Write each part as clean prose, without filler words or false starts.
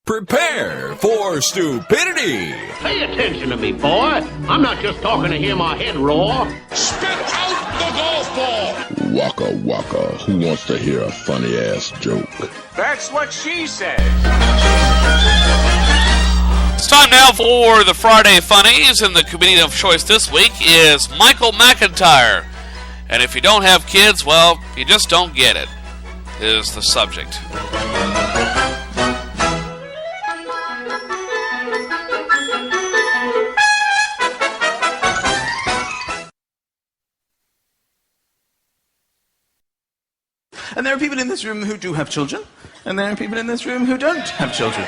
Prepare for stupidity. Pay attention to me, boy. I'm not just talking to hear my head roar. Spit out the golf ball! Waka waka, who wants to hear a funny-ass joke? That's what she says. It's time now for the Friday Funnies, and the comedian of choice this week is Michael McIntyre. And if you don't have kids, well, you just don't get it, is the subject. And there are people in this room who do have children, and there are people in this room who don't have children.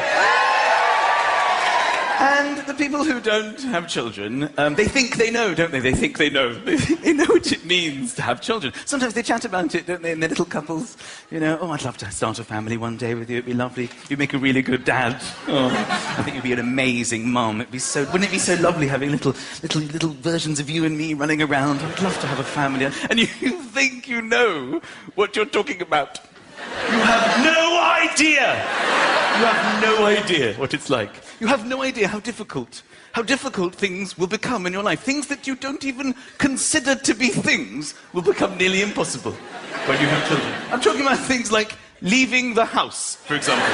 And the people who don't have children, they think they know, don't they? They think they know. They know what it means to have children. Sometimes they chat about it, don't they, in their little couples. You know, oh, I'd love to start a family one day with you. It'd be lovely. You'd make a really good dad. Oh, I think you'd be an amazing mum. It'd be so... Wouldn't it be so lovely having little versions of you and me running around? I'd love to have a family. And you think you know what you're talking about. You have no idea. You have no idea what it's like. You have no idea how difficult things will become in your life. Things that you don't even consider to be things will become nearly impossible when you have children. I'm talking about things like leaving the house, for example.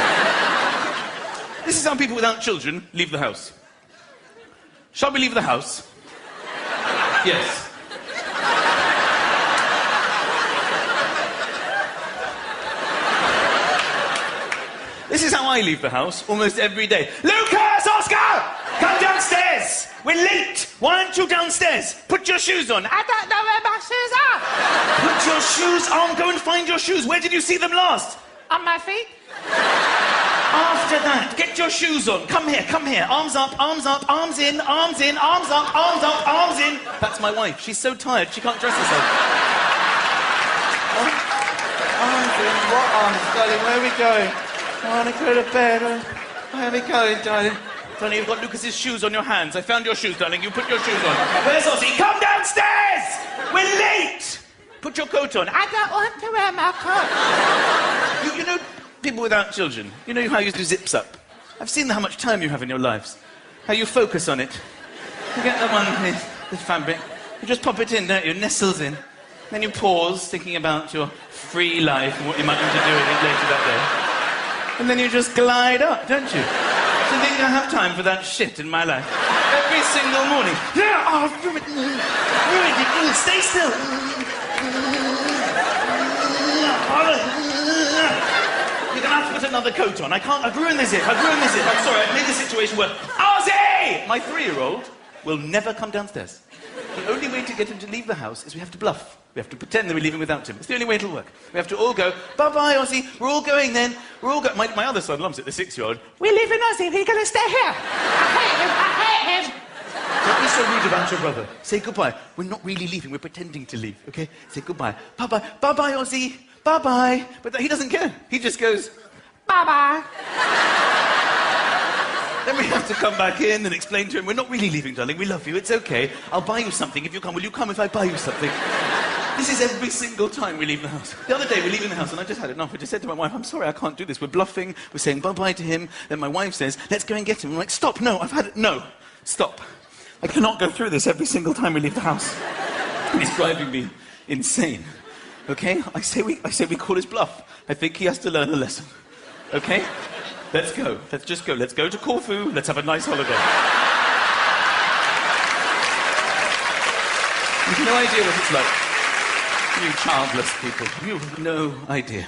This is how people without children leave the house. Shall we leave the house? Yes. This is how I leave the house almost every day. Lucas, Oscar, come downstairs. We're late. Why aren't you downstairs? Put your shoes on. I don't know where my shoes are. Put your shoes on. Go and find your shoes. Where did you see them last? On my feet. After that, get your shoes on. Come here, come here. Arms up, arms up, arms in, arms in, arms up, arms up, arms in. That's my wife. She's so tired, she can't dress herself. Arms in. What arms, darling? Where are we going? I want to go to bed. Where are we going, darling? Darling, you've got Lucas's shoes on your hands. I found your shoes, darling. You put your shoes on. Where's Ozzy? Come downstairs! We're late! Put your coat on. I don't want to wear my coat. You know, people without children, you know how you do zips up? I've seen how much time you have in your lives. How you focus on it. You get the one with the fabric. You just pop it in, don't you? It nestles in. Then you pause, thinking about your free life and what you might want to do with it later that day. And then you just glide up, don't you? Do you think I have time for that shit in my life? Every single morning. Yeah, oh, ruined it. Stay still. You're gonna have to put another coat on. I can't. I've ruined this zip. I'm sorry. I've made the situation worse. Ozzy! My 3-year-old will never come downstairs. The only way to get him to leave the house is we have to bluff. We have to pretend that we're leaving without him. It's the only way it'll work. We have to all go, bye-bye, Ozzy. We're all going then. We're all going. My other son loves it, the 6-year-old. We're leaving Ozzy. We're going to stay here. I hate him. Don't be so rude about your brother. Say goodbye. We're not really leaving. We're pretending to leave, okay? Say goodbye. Bye-bye. Bye-bye, Ozzy. Bye-bye. But he doesn't care. He just goes, Bye-bye. Then we have to come back in and explain to him, we're not really leaving, darling. We love you. It's okay. I'll buy you something if you come. Will you come if I buy you something? This is every single time we leave the house. The other day, we're leaving the house, and I just had enough. I just said to my wife, I'm sorry, I can't do this. We're bluffing. We're saying bye-bye to him. Then my wife says, let's go and get him. I'm like, stop. No, I've had it. No. Stop. I cannot go through this every single time we leave the house. It's driving me insane. Okay? I say we call his bluff. I think he has to learn a lesson. Okay? Let's go. Let's just go. Let's go to Corfu. Let's have a nice holiday. You've no idea what it's like. You childless people. You have no idea.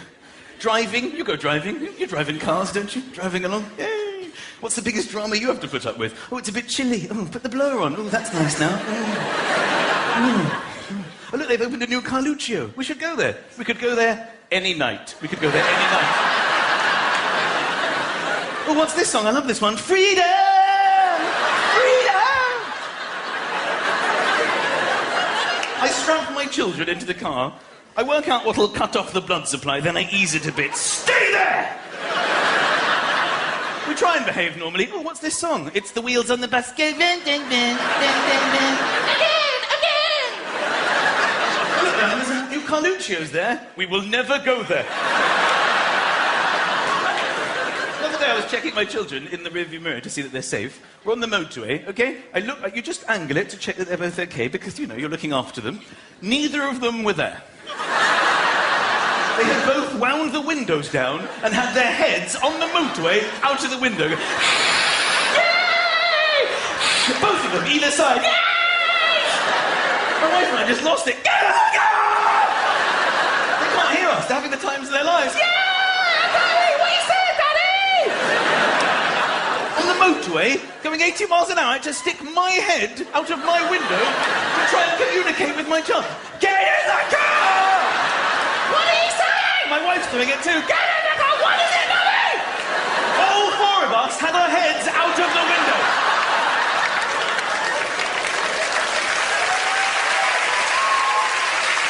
Driving. You go driving. You drive in cars, don't you? Driving along. Yay. What's the biggest drama you have to put up with? Oh, it's a bit chilly. Oh, put the blower on. Oh, that's nice now. Oh, look, they've opened a new Carluccio. We should go there. We could go there any night. We could go there any night. Oh, what's this song? I love this one. Freedom! Freedom! I strap my children into the car. I work out what'll cut off the blood supply, then I ease it a bit. Stay there! We try and behave normally. Oh, what's this song? It's The Wheels on the Bus Go. Again! Look, there's a new Carluccio's there. We will never go there. The other day I was checking my children in the rearview mirror to see that they're safe. We're on the motorway, okay? You just angle it to check that they're both okay, because, you're looking after them. Neither of them were there. They had both wound the windows down and had their heads on the motorway out of the window. Yay! Both of them, either side. Yay! My wife and I just lost it. They can't hear us. They're having the times of their lives. Yeah! Daddy! What you said, Daddy? On the motorway, going 80 miles an hour, to stick my head out of my window to try and communicate with my child. Get in the car! What are you saying? My wife's doing it too. Get in the car! What is it, Daddy? All four of us had our heads out of the window.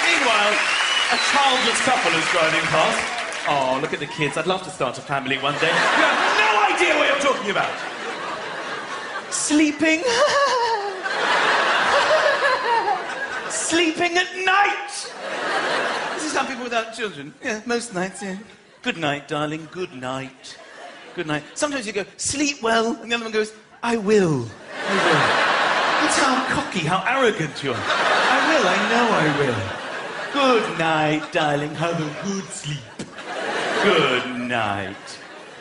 Meanwhile, a childless couple is driving past. Oh, look at the kids. I'd love to start a family one day. You have no idea what you're talking about. Sleeping. Sleeping at night. This is how people without children. Yeah, most nights, yeah. Good night, darling. Good night. Good night. Sometimes you go, sleep well, and the other one goes, I will. I will. That's how cocky, how arrogant you are. I will, I know I will. Good night, darling. Have a good sleep. Good night.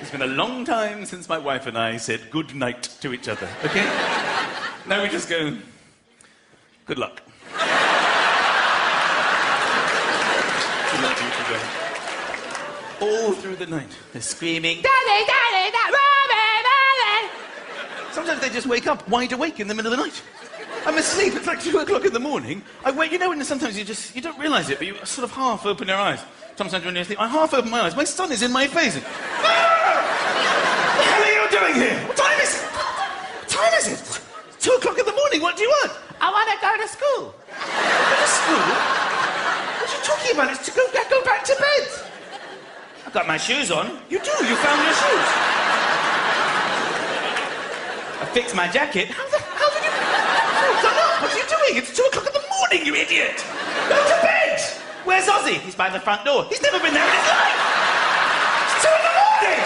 It's been a long time since my wife and I said good night to each other, okay? Now we just go, good luck. Good luck to you today. All through the night, they're screaming, Daddy, Daddy, Daddy, Mommy, Mommy! Sometimes they just wake up wide awake in the middle of the night. I'm asleep, it's like 2 o'clock in the morning. I wake, when sometimes you don't realise it, but you sort of half open your eyes. Sometimes when you're asleep, I half open my eyes. My son is in my face. And, what the hell are you doing here? What time is it? What time is it? It's 2 o'clock in the morning. What do you want? I want to go to school. Go to school? What are you talking about? It's to go back to bed. I've got my shoes on. You do. You found your shoes. I fixed my jacket. How did you... What are you doing? It's 2 o'clock in the morning, you idiot. Go to bed. Where's Ozzy? He's by the front door. He's never been there in his life! It's 2 in the morning!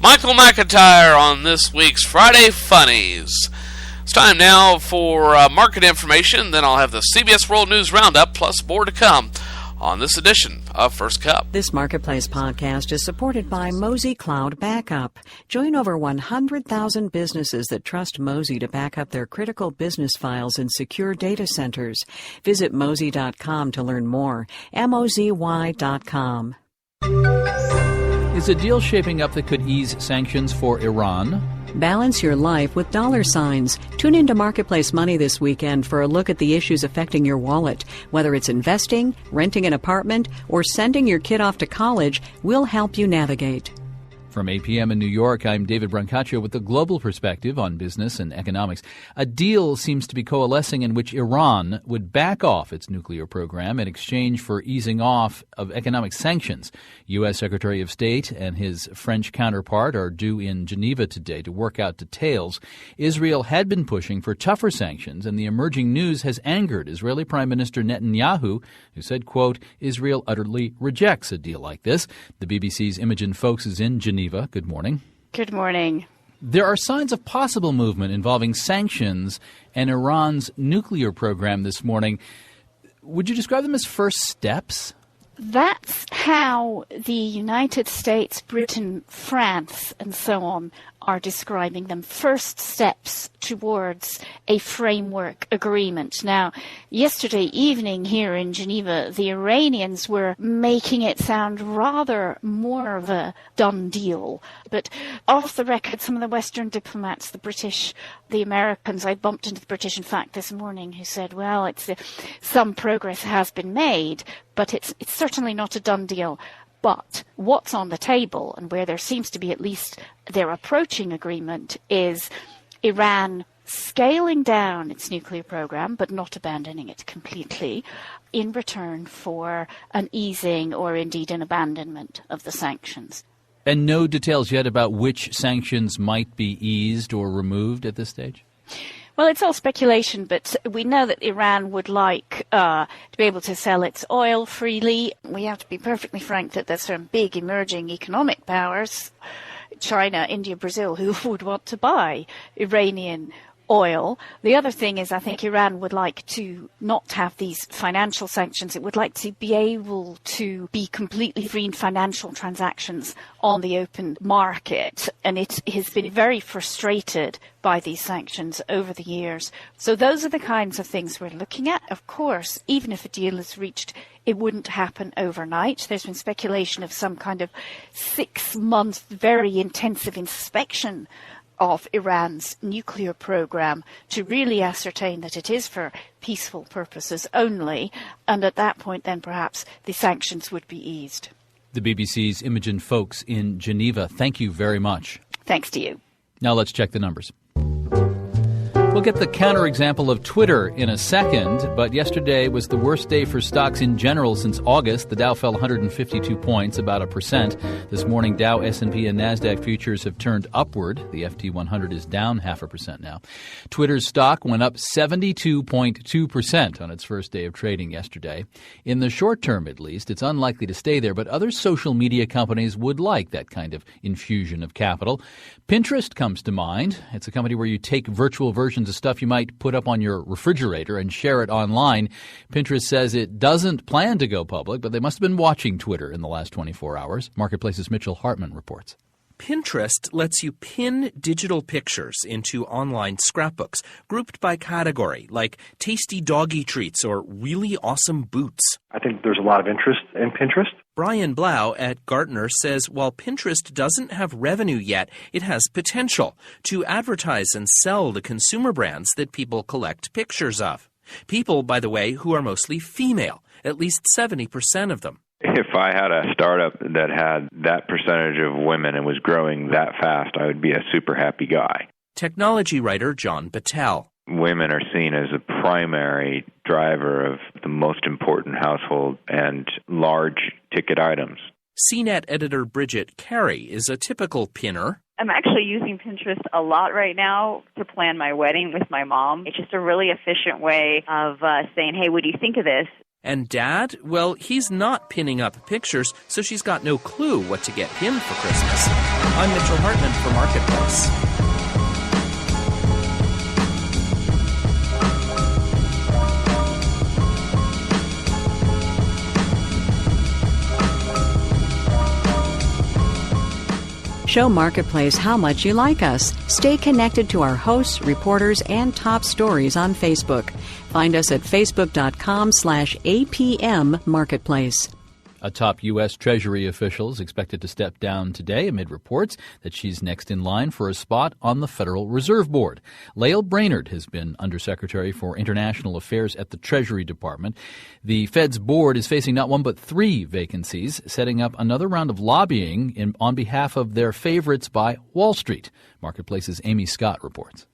Michael McIntyre on this week's Friday Funnies. It's time now for market information, then I'll have the CBS World News Roundup, plus more to come on this edition of First Cup. This Marketplace podcast is supported by Mozy Cloud Backup. Join over 100,000 businesses that trust Mozy to back up their critical business files in secure data centers. Visit mozy.com to learn more. mozy.com. Is a deal shaping up that could ease sanctions for Iran? Balance your life with dollar signs. Tune into Marketplace Money this weekend for a look at the issues affecting your wallet. Whether it's investing, renting an apartment, or sending your kid off to college, we'll help you navigate. From 8 p.m. in New York, I'm David Brancaccio with the global perspective on business and economics. A deal seems to be coalescing in which Iran would back off its nuclear program in exchange for easing off of economic sanctions. U.S. Secretary of State and his French counterpart are due in Geneva today to work out details. Israel had been pushing for tougher sanctions, and the emerging news has angered Israeli Prime Minister Netanyahu, who said, quote, Israel utterly rejects a deal like this. The BBC's Imogen Folks is in Geneva. Good morning. Good morning. There are signs of possible movement involving sanctions and Iran's nuclear program this morning. Would you describe them as first steps? That's how the United States, Britain, France, and so on are describing them. First steps towards a framework agreement. Now, yesterday evening here in Geneva, the Iranians were making it sound rather more of a done deal. But off the record, some of the Western diplomats, the British, the Americans, I bumped into the British, in fact, this morning, who said, well, some progress has been made, but it's certainly not a done deal. But what's on the table, and where there seems to be at least their approaching agreement, is Iran scaling down its nuclear program, but not abandoning it completely, in return for an easing or indeed an abandonment of the sanctions. And no details yet about which sanctions might be eased or removed at this stage? Well, it's all speculation, but we know that Iran would like to be able to sell its oil freely. We have to be perfectly frank that there's some big emerging economic powers, China, India, Brazil, who would want to buy Iranian oil. The other thing is I think Iran would like to not have these financial sanctions. It would like to be able to be completely free in financial transactions on the open market. And it has been very frustrated by these sanctions over the years. So those are the kinds of things we're looking at. Of course, even if a deal is reached, it wouldn't happen overnight. There's been speculation of some kind of 6-month, very intensive inspection of Iran's nuclear program to really ascertain that it is for peaceful purposes only, and at that point then perhaps the sanctions would be eased. The BBC's Imogen Folks in Geneva, thank you very much. Thanks to you. Now let's check the numbers. We'll get the counterexample of Twitter in a second, but yesterday was the worst day for stocks in general since August. The Dow fell 152 points, about 1%. This morning, Dow, S&P, and NASDAQ futures have turned upward. The FT 100 is down 0.5% now. Twitter's stock went up 72.2% on its first day of trading yesterday. In the short term, at least, it's unlikely to stay there, but other social media companies would like that kind of infusion of capital. Pinterest comes to mind. It's a company where you take virtual versions of stuff you might put up on your refrigerator and share it online. Pinterest says it doesn't plan to go public, but they must have been watching Twitter in the last 24 hours. Marketplace's Mitchell Hartman reports. Pinterest lets you pin digital pictures into online scrapbooks, grouped by category, like tasty doggy treats or really awesome boots. I think there's a lot of interest in Pinterest. Brian Blau at Gartner says while Pinterest doesn't have revenue yet, it has potential to advertise and sell the consumer brands that people collect pictures of. People, by the way, who are mostly female, at least 70% of them. If I had a startup that had that percentage of women and was growing that fast, I would be a super happy guy. Technology writer John Battelle. Women are seen as a primary driver of the most important household and large ticket items. CNET editor Bridget Carey is a typical pinner. I'm actually using Pinterest a lot right now to plan my wedding with my mom. It's just a really efficient way of saying, hey, what do you think of this? And Dad, well, he's not pinning up pictures, so she's got no clue what to get him for Christmas. I'm Mitchell Hartman for Marketplace. Show Marketplace how much you like us. Stay connected to our hosts, reporters, and top stories on Facebook. Find us at facebook.com/APM Marketplace. A top U.S. Treasury official is expected to step down today amid reports that she's next in line for a spot on the Federal Reserve Board. Lael Brainerd has been Undersecretary for International Affairs at the Treasury Department. The Fed's board is facing not one but 3 vacancies, setting up another round of lobbying on behalf of their favorites by Wall Street. Marketplace's Amy Scott reports.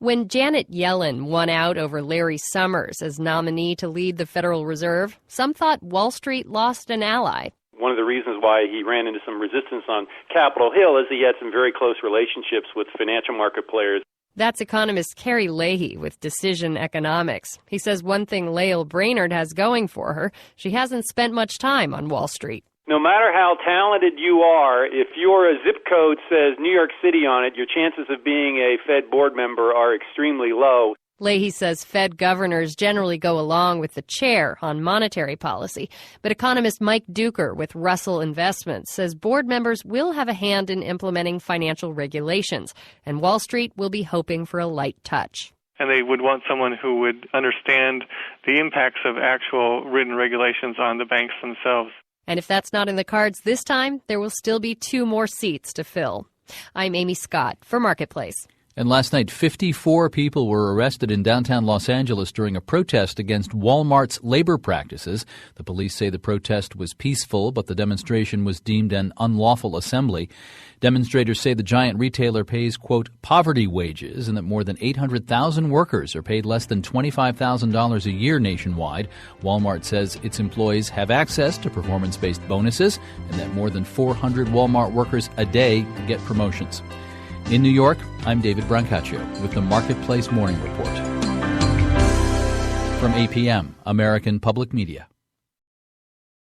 When Janet Yellen won out over Larry Summers as nominee to lead the Federal Reserve, some thought Wall Street lost an ally. One of the reasons why he ran into some resistance on Capitol Hill is he had some very close relationships with financial market players. That's economist Kerry Leahy with Decision Economics. He says one thing Lael Brainerd has going for her, she hasn't spent much time on Wall Street. No matter how talented you are, if your zip code says New York City on it, your chances of being a Fed board member are extremely low. Leahy says Fed governors generally go along with the chair on monetary policy. But economist Mike Duker with Russell Investments says board members will have a hand in implementing financial regulations, and Wall Street will be hoping for a light touch. And they would want someone who would understand the impacts of actual written regulations on the banks themselves. And if that's not in the cards this time, there will still be 2 more seats to fill. I'm Amy Scott for Marketplace. And last night, 54 people were arrested in downtown Los Angeles during a protest against Walmart's labor practices. The police say the protest was peaceful, but the demonstration was deemed an unlawful assembly. Demonstrators say the giant retailer pays, quote, poverty wages, and that more than 800,000 workers are paid less than $25,000 a year nationwide. Walmart says its employees have access to performance-based bonuses and that more than 400 Walmart workers a day get promotions. In New York, I'm David Brancaccio with the Marketplace Morning Report. From APM, American Public Media.